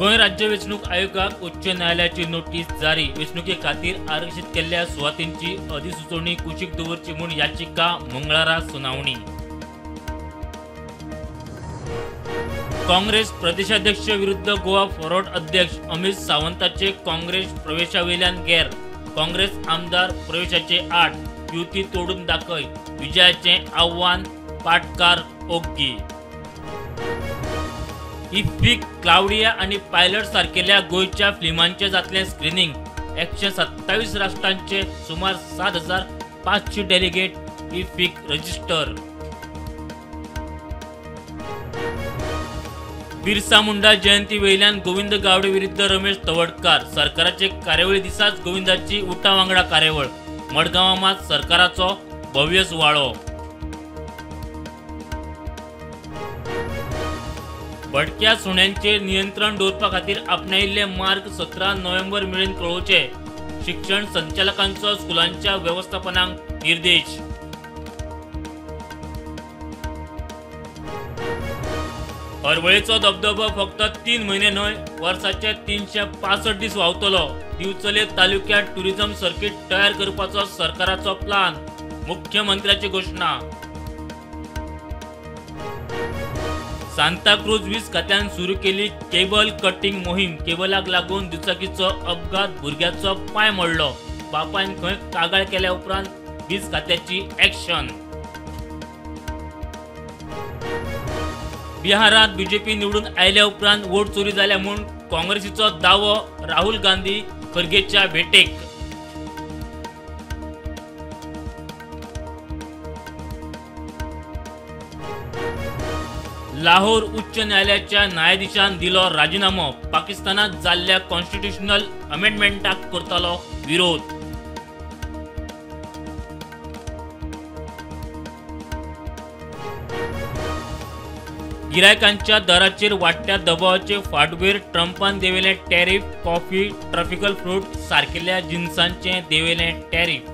गोंय राज्य वेंचणूक आयोगाक उच्च न्यायालयाची नोटीस जारी। वेंचणुके खातीर आरक्षीत केल्ल्या सुवातींची अधिसुचोवणी कुशीक दवरची म्हूण याचिका मंगळारा सुनावणी। काँग्रेस प्रदेशाध्यक्ष विरुद्ध गोवा फॉरवर्ड अध्यक्ष अमित सावंताचे काँग्रेस प्रवेशावेल्यान गैर। काँग्रेस आमदार प्रवेशाचे 8 युती तोडून दाखय। विजयाचे आव्हान पाटकार ओग्गी। इफ्फीक क्लाउडिया आणि पायलट सारकेल्या गोयच्या फिल्मांचे जातले स्क्रीनिंग। 127 राष्ट्रांचे सुमार 7500 डेलिगेट इफ्फीक रजिस्टर। बिरसा मुंडा जयंती वेल्यान गोविंद गावडे विरुद्ध रमेश तवडकार। सरकाराचे कार्यावळी दिसाच गोविंदाची उठा वांगडा कार्यावळ। मडगांवां मात सरकाराचो भव्य सुवाळो। भटक्या सुण्यांचे नियंत्रण दवरपा खातीर आपणायिल्ले मार्ग 17 नोव्हेंबर मेरेन कळोवचे। शिक्षण संचालकांचो स्कुलांच्या वेवस्थापनाक निर्देश। हरवळेचो धबधबो फक्त 3 म्हयने न्हय, वर्साचे 365 दीस व्हांवतलो। दिवचले तालुक्यात टुरिझम सर्कीट तयार करपाचो सरकाराचो प्लान। मुख्यमंत्र्याची घोषणा। सांताक्रूज वीज खात्यान सुरू केली केबल कटिंग मोहीम। केबलाक लागून दुचाकीचो अपघात, भुरग्याचो पाय मोडलो। बापायन खंय कागाळ केल्या उपरांत वीज खात्याची ॲक्शन। बिहारात बीजेपी निवडून आयल्या उपरांत वोट चोरी जाल्या म्हूण काँग्रेसीचो दावो। राहुल गांधी खरगेच्या भेटेक। लाहोर उच्च न्यायालयाच्या न्यायाधीशान दिलो राजीनामो। पाकिस्तानात जाल्ल्या कॉन्स्टिट्यूशनल अमेंडमेंटाक करतालो विरोध। गिरायकांच्या दराचेर वाडट्या दबावाचे फाटभुंयेर ट्रंपान देवेले टॅरिफ। कॉफी, ट्रॉपिकल फ्रूट सारकेल्या जिन्सांचे देवेले टॅरिफ।